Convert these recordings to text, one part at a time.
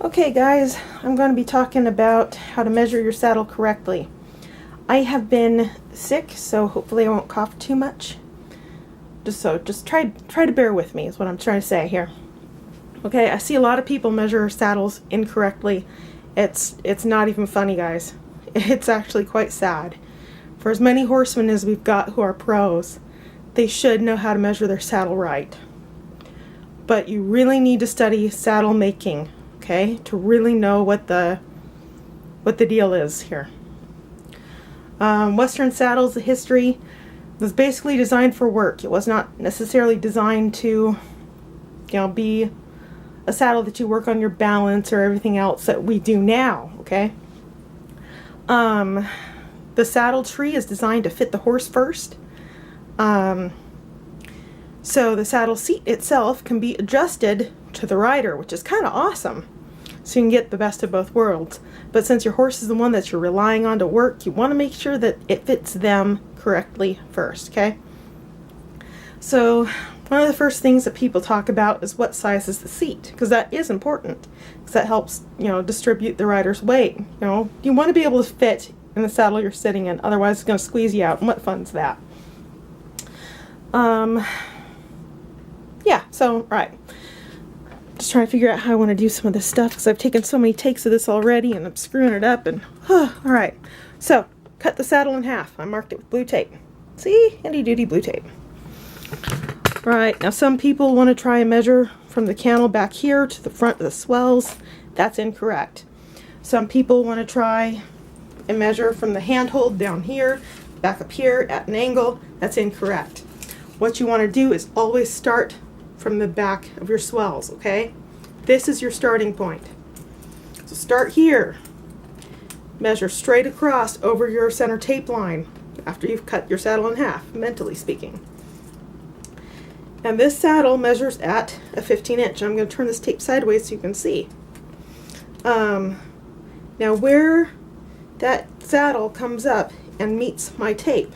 Okay guys, I'm going to be talking about how to measure your saddle correctly. I have been sick, so hopefully I won't cough too much. Just try to bear with me is what I'm trying to say here. Okay, I see a lot of people measure saddles incorrectly. It's not even funny, guys. It's actually quite sad. For as many horsemen as we've got who are pros, they should know how to measure their saddle right. But you really need to study saddle making, okay, to really know what the deal is here. Western saddles, the history was basically designed for work. It was not necessarily designed to, be a saddle that you work on your balance or everything else that we do now, okay? The saddle tree is designed to fit the horse first. So the saddle seat itself can be adjusted to the rider, which is kind of awesome. So you can get the best of both worlds. But since your horse is the one that you're relying on to work, you want to make sure that it fits them correctly first, okay? So one of the first things that people talk about is what size is the seat, because that is important, because that helps, distribute the rider's weight. You want to be able to fit in the saddle you're sitting in, otherwise it's going to squeeze you out, and what fun's that? Yeah, so, right. Just trying to figure out how I want to do some of this stuff, because I've taken so many takes of this already, and I'm screwing it up, and, alright. So, cut the saddle in half. I marked it with blue tape. See? Handy-duty blue tape. Right, now some people want to try and measure from the cantle back here to the front of the swells. That's incorrect. Some people want to try and measure from the handhold down here, back up here at an angle. That's incorrect. What you want to do is always start from the back of your swells, okay? This is your starting point. So start here. Measure straight across over your center tape line after you've cut your saddle in half, mentally speaking. And this saddle measures at a 15-inch. I'm going to turn this tape sideways so you can see. Now where that saddle comes up and meets my tape,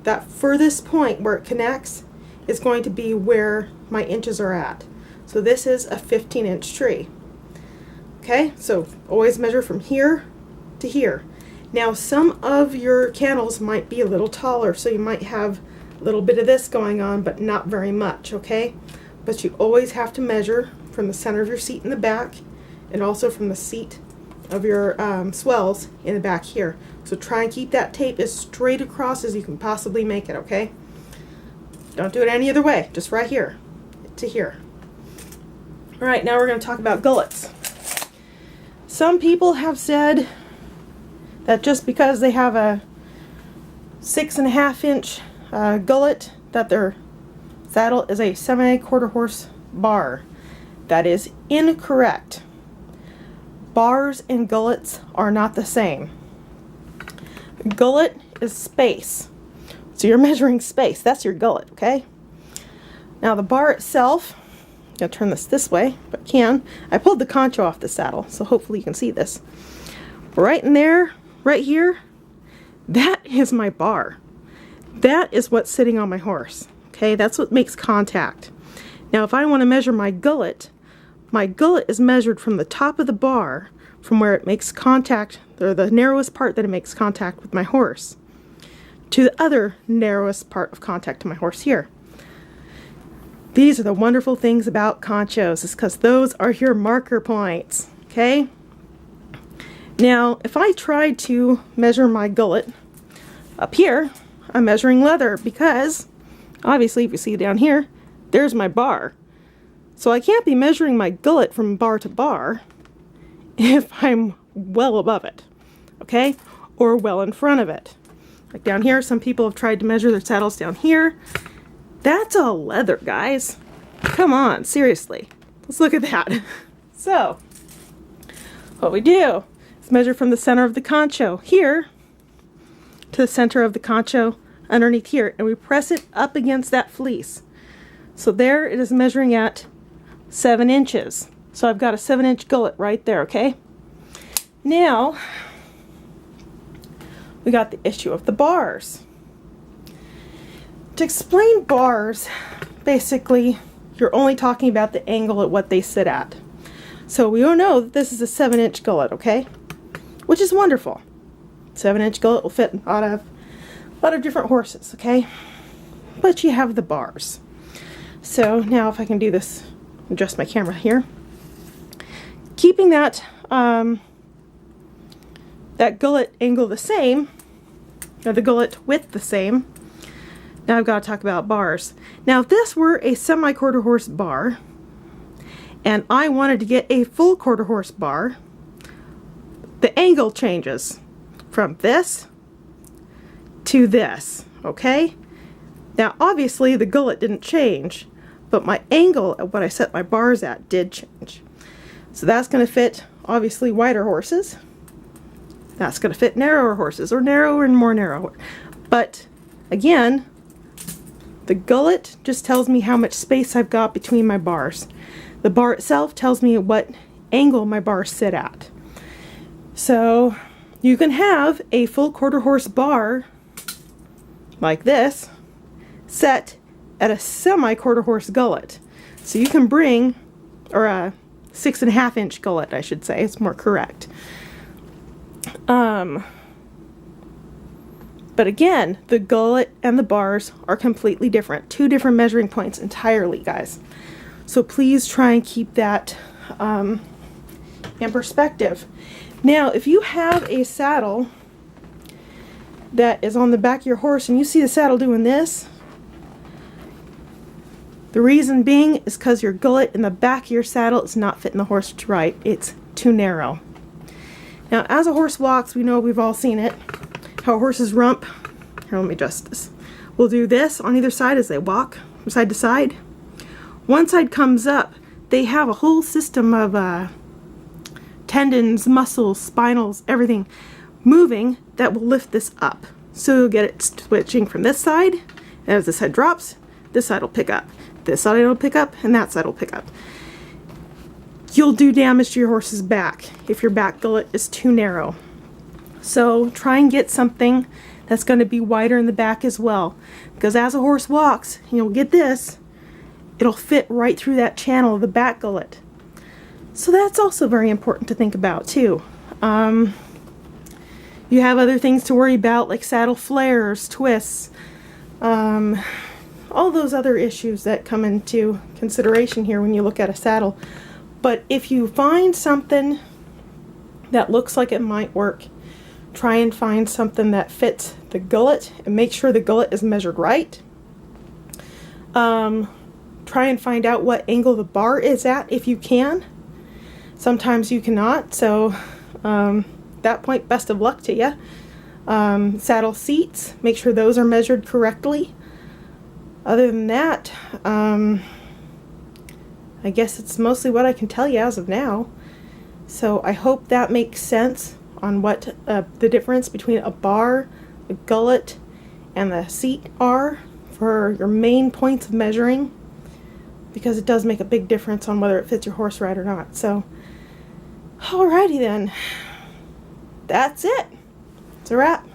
that furthest point where it connects is going to be where my inches are at. So this is a 15-inch tree. Okay, so always measure from here to here. Now some of your cantles might be a little taller, so you might have a little bit of this going on, but not very much, okay? But you always have to measure from the center of your seat in the back, and also from the seat of your swells in the back here. So try and keep that tape as straight across as you can possibly make it, okay? Don't do it any other way, just right here to here. Alright, now we're going to talk about gullets. Some people have said that just because they have a 6.5-inch gullet, that their saddle is a 7¼ horse bar. That is incorrect. Bars and gullets are not the same. Gullet is space. So you're measuring space. That's your gullet, okay? Now the bar itself, I'm going to turn this way, but can. I pulled the concho off the saddle, so hopefully you can see this. Right in there, right here, that is my bar. That is what's sitting on my horse, okay? That's what makes contact. Now if I want to measure my gullet is measured from the top of the bar, from where it makes contact, or the narrowest part that it makes contact with my horse, to the other narrowest part of contact to my horse here. These are the wonderful things about conchos, is because those are your marker points, okay? Now, if I tried to measure my gullet up here, I'm measuring leather, because obviously if you see down here, there's my bar. So I can't be measuring my gullet from bar to bar if I'm well above it, okay? Or well in front of it. Like down here, some people have tried to measure their saddles down here. That's all leather, guys. Come on, seriously. Let's look at that. So, what we do is measure from the center of the concho here to the center of the concho underneath here, and we press it up against that fleece. So there it is measuring at 7 inches. So I've got a 7-inch gullet right there, okay? Now, we got the issue of the bars. To explain bars, basically, you're only talking about the angle at what they sit at. So we all know that this is a 7-inch gullet, okay? Which is wonderful. 7-inch gullet will fit a lot of different horses, okay? But you have the bars. So now if I can do this, adjust my camera here. Keeping that that gullet angle the same, or the gullet width the same. Now I've got to talk about bars. Now if this were a semi-quarter horse bar, and I wanted to get a full quarter horse bar, the angle changes from this to this, okay? Now obviously the gullet didn't change, but my angle at what I set my bars at did change. So that's going to fit obviously wider horses. That's going to fit narrower horses, or narrower and more narrow. But again, the gullet just tells me how much space I've got between my bars. The bar itself tells me what angle my bars sit at. So you can have a full quarter horse bar like this set at a semi quarter horse gullet. So you can bring, or a 6.5 inch gullet, I should say, it's more correct. But again, the gullet and the bars are completely different. Two different measuring points entirely, guys. So please try and keep that in perspective. Now, if you have a saddle that is on the back of your horse and you see the saddle doing this, the reason being is because your gullet in the back of your saddle is not fitting the horse right. It's too narrow. Now, as a horse walks, we know, we've all seen it, how horses rump. Here, let me adjust this. We'll do this on either side as they walk from side to side. One side comes up. They have a whole system of tendons, muscles, spinals, everything moving that will lift this up. So you'll get it switching from this side, and as this side drops, this side will pick up. This side will pick up, and that side will pick up. You'll do damage to your horse's back if your back gullet is too narrow. So try and get something that's going to be wider in the back as well. Because as a horse walks, you'll get this, it'll fit right through that channel of the back gullet. So that's also very important to think about too. You have other things to worry about like saddle flares, twists, all those other issues that come into consideration here when you look at a saddle. But if you find something that looks like it might work, try and find something that fits the gullet and make sure the gullet is measured right. Try and find out what angle the bar is at if you can. Sometimes you cannot, so at that point, best of luck to you. Saddle seats, make sure those are measured correctly. Other than that, I guess it's mostly what I can tell you as of now. So I hope that makes sense on what the difference between a bar, a gullet, and the seat are for your main points of measuring, because it does make a big difference on whether it fits your horse right or not. So, alrighty then. That's it. It's a wrap.